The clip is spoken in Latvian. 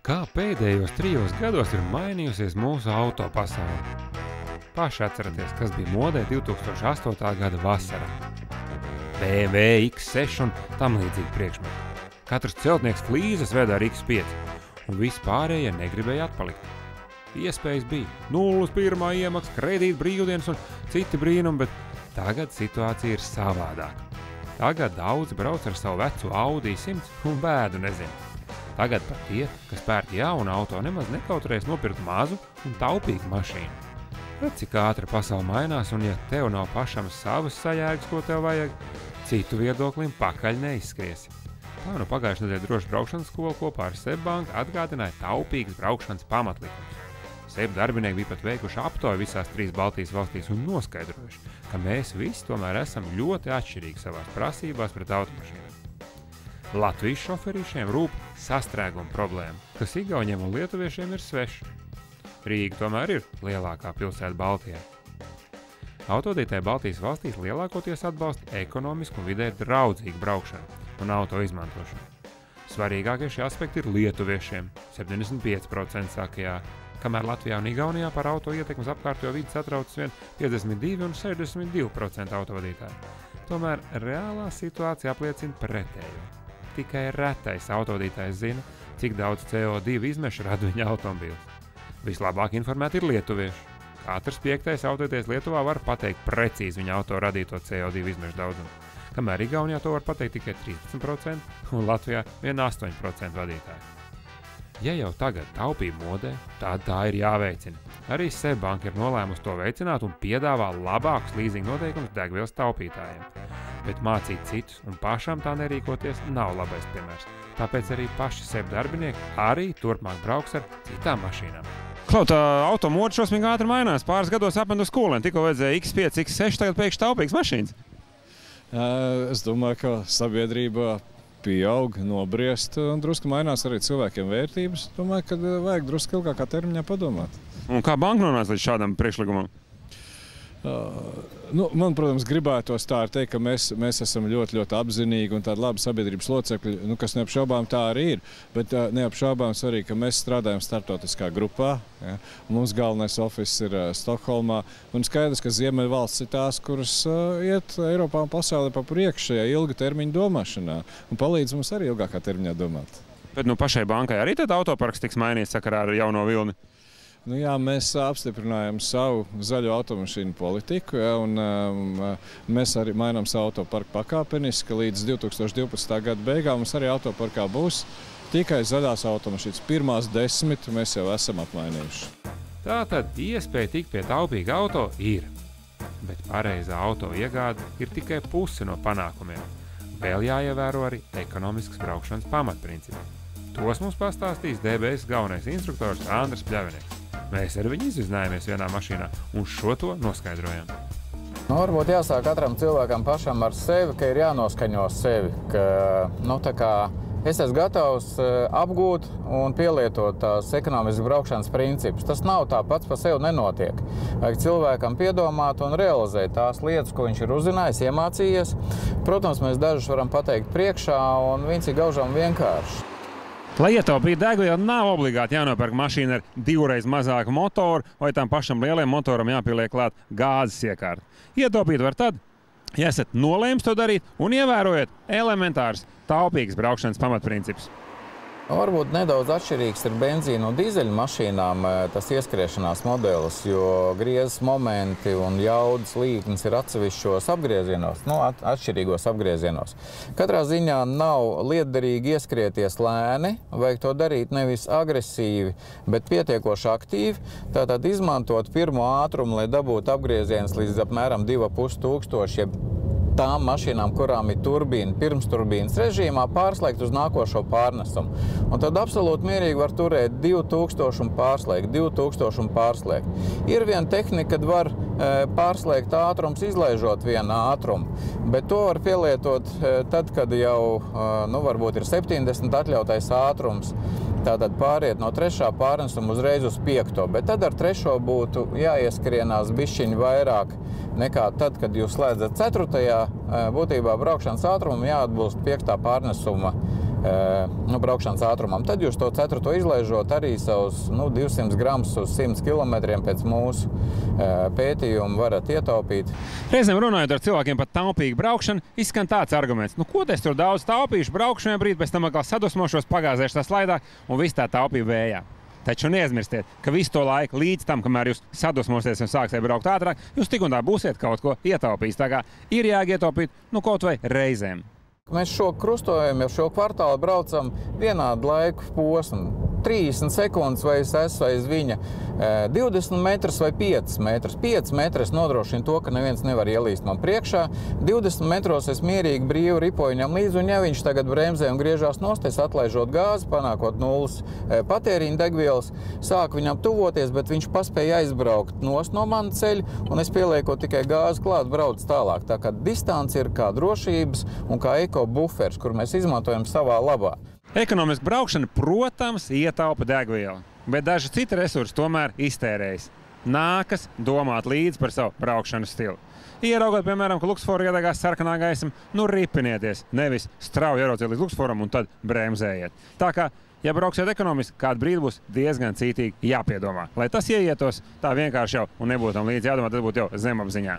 Kā pēdējos 3 gados ir mainījusies mūsu auto pasaule? Paši atceraties, kas bija modē 2008. gada vasarā. BMW X6 un tam līdzīgi priekšmeti. Katrs celtnieks flīzes veda ar X5, un visi pārējie negribēja atpalikt. Iespējas bija 0,1 iemaksa, kredīt brīvdienas un citi brīnumi, bet tagad situācija ir savādāka. Tagad daudzi brauc ar savu vecu Audi 100 un bēdu nezinu. Tagad pat tie, kas pērk jaunu auto, nemaz nekautrēs nopirkt mazu un taupīgu mašīnu. Bet cik ātri pasaule mainās, un ja tev nav pašam savas sajēgas, ko tev vajag, citu viedoklim pakaļ neizskriesi. Tā nu pagājušajā nedēļā droši braukšanas skola kopā ar SEB banku atgādināja taupīgas braukšanas pamatlikumus. SEB darbinieki bija pat veikuši aptauju visās 3 Baltijas valstīs un noskaidrojuši, ka mēs visi tomēr esam ļoti atšķirīgi savās prasībās pret automašīnām. Latvijas šoferīšiem rūp sastrēguma problēma, kas igauņiem un lietuviešiem ir sveša. Rīga tomēr ir lielākā pilsēta Baltijā. Autovadītāji Baltijas valstīs lielākoties atbalsta ekonomisku un vidē draudzīgu braukšanu un auto izmantošanu. Svarīgākie šie aspekti ir lietuviešiem – 75% saka jā, kamēr Latvijā un Igaunijā par auto ietekmes apkārtējo vidi satraucas vien 52 un 62% autovadītāji. Tomēr reālā situācija apliecina pretējo. Tikai retais autovadītājs zina, cik daudz CO2 izmešu rada viņa automobīls. Vislabāk informēti ir lietuvieši. Katrs 5. autovadītājs Lietuvā var pateikt precīzi viņa auto radīto CO2 izmešu daudzumu, kamēr Igaunijā to var pateikt tikai 13% un Latvijā vien 8% vadītāji. Ja jau tagad taupība modē, tad tā ir jāveicina. Arī SEB banka ir nolēmusi to veicināt un piedāvā labākus līzinga noteikumus degvielas taupītājiem. Bet mācīt citus un pašam tā nerīkoties nav labais piemērs. Tāpēc arī paši SEB darbinieki arī turpmāk brauks ar citām mašīnām. Klaut, automoda šausmīgi ātri mainās. Pāris gados apmet uz skolēm. Tikko vajadzēja X5, X6, tagad pēkšņi taupīgas mašīnas. Es domāju, ka sabiedrība pieaug, nobriest un drusku mainās arī cilvēkiem vērtības. Domāju, ka vajag drusku ilgākā termiņā padomāt. Un kā banka nonāca līdz šādam priekšlikumam? Man, protams, gribētos tā ar teikt, ka mēs esam ļoti, ļoti apzinīgi un tādi labi sabiedrības locekļi, kas neapšaubām tā arī ir, bet neapšaubām arī, ka mēs strādājam starptautiskā grupā. Ja? Mums galvenais ofis ir Stokholmā, un skaidrs, ka Ziemeļvalsts ir tās, kuras iet Eiropā un pasaulē pa priekšu šajā ilga termiņa domāšanā un palīdz mums arī ilgākā termiņā domāt. Bet pašai bankai arī tad autoparks tiks mainīts sakarā ar jauno vilni? Jā, mēs apstiprinājām savu zaļo automašīnu politiku, ja, un mēs arī mainām savu autoparku pakāpeniski. Līdz 2012. gada beigām mums arī autoparkā būs tikai zaļās automašīnas. Pirmās 10 mēs jau esam apmainījuši. Tātad iespēja tikt pie taupīga auto ir, bet pareizā auto iegāde ir tikai puse no panākumiem. Vēl jāievēro arī ekonomiskas braukšanas pamatprincipi. Tos mums pastāstīs DBS galvenais instruktors Andris Pļavinieks. Mēs ar viņu izvizinājāmies vienā mašīnā un šo to noskaidrojam. Varbūt jāsāk katram cilvēkam pašam ar sevi, ka ir jānoskaņo sevi. Es esmu gatavs apgūt un pielietot tās ekonomiskas braukšanas principus. Tas nav tā pats par sevi nenotiek. Vajag cilvēkam piedomāt un realizēt tās lietas, ko viņš ir uzzinājis, iemācījies. Protams, mēs dažus varam pateikt priekšā un viens ir gaužām vienkārši. Lai ietaupītu degvielu, nav obligāti jānopērk mašīna ar 2 reiz mazāku motoru vai tam pašam lielajam motoram jāpieliek klāt gāzes iekārta. Ietaupīt var tad, ja esat nolēmis to darīt un ievērojat elementārs taupīgas braukšanas pamatprincipus. Varbūt nedaudz atšķirīgs ir benzīna un dīzeļu mašīnām tas ieskriešanās modelis, jo griezes momenti un jaudas līknes ir atsevišķos apgriezienos, atšķirīgos apgriezienos. Katrā ziņā nav lietderīgi ieskrieties lēni, vajag to darīt nevis agresīvi, bet pietiekoši aktīvi, tātad izmantot pirmo ātrumu, lai dabūtu apgriezienus līdz apmēram 2500, tām mašīnām, kurām ir turbīna, pirmsturbīnas režīmā, pārslēgt uz nākošo pārnesumu. Un tad absolūti mierīgi var turēt 2000 un pārslēgt, 2000 un pārslēgt. Ir viena tehnika, kad var pārslēgt ātrums, izlaižot vienu ātrumu, bet to var pielietot tad, kad jau varbūt ir 70 atļautais ātrums. Tātad pāriet no 3. pārnesuma uzreiz uz 5. Bet tad ar 3. būtu jāieskrienās bišķiņ vairāk nekā tad, kad jūs slēdzat 4. būtībā braukšanas ātrumu jāatbilst 5. pārnesuma braukšanas ātrumam. Tad jūs to ceturto izlaižot arī savus 200 gramus uz 100 kilometriem pēc mūsu pētījuma varat ietaupīt. Reizēm runājot ar cilvēkiem par taupīgu braukšanu, izskan tāds arguments, ko es tur daudz taupīšu, braukšu vienā brīdī, pēc tam atkal sadusmošos, pagāzēšu tā slaidā un viss tā taupība vējā. Taču neaizmirstiet, ka visu to laiku līdz tam, kamēr jūs sadusmosiet un sāksiet braukt ātrāk, jūs tik un tā būsiet kaut ko ietaupījis. Tā kā ir jāietaupīt kaut vai reizēm. Mēs šo krustojumu, jau šo kvartālu braucam vienādu laiku posmu. 30 sekundes vai es esmu aiz viņa 20 metrus vai 5 metrus. 5 metrus nodrošina to, ka neviens nevar ielīst man priekšā. 20 metros es mierīgi brīvi ripoju viņam līdzi, un ja viņš tagad bremzē un griežās nost, es atlaižot gāzi, panākot nulles patēriņa degvielas, sāku viņam tuvoties, bet viņš paspēja aizbraukt nost no mana ceļa, un es pieliekot tikai gāzi klāt, braucu tālāk. Tā kā distance ir kā drošības un kā ekobufers, kur mēs izmantojam savā labā. Ekonomiska braukšana, protams, ietaupa degvielu, bet daži citi resursi tomēr iztērējas. Nākas domāt līdzi par savu braukšanas stilu. Ieraugot, piemēram, ka luksusforu iedegās sarkanā gaisma, ripinieties, nevis strauji ierauciet līdz luksusforam un tad bremzējiet. Tā kā, ja brauksiet ekonomiski, kādu brīdi būs diezgan cītīgi jāpiedomā. Lai tas ieietos, tā vienkārši jau un nebūtu tam līdzi jādomā, tas būtu jau zemapziņā.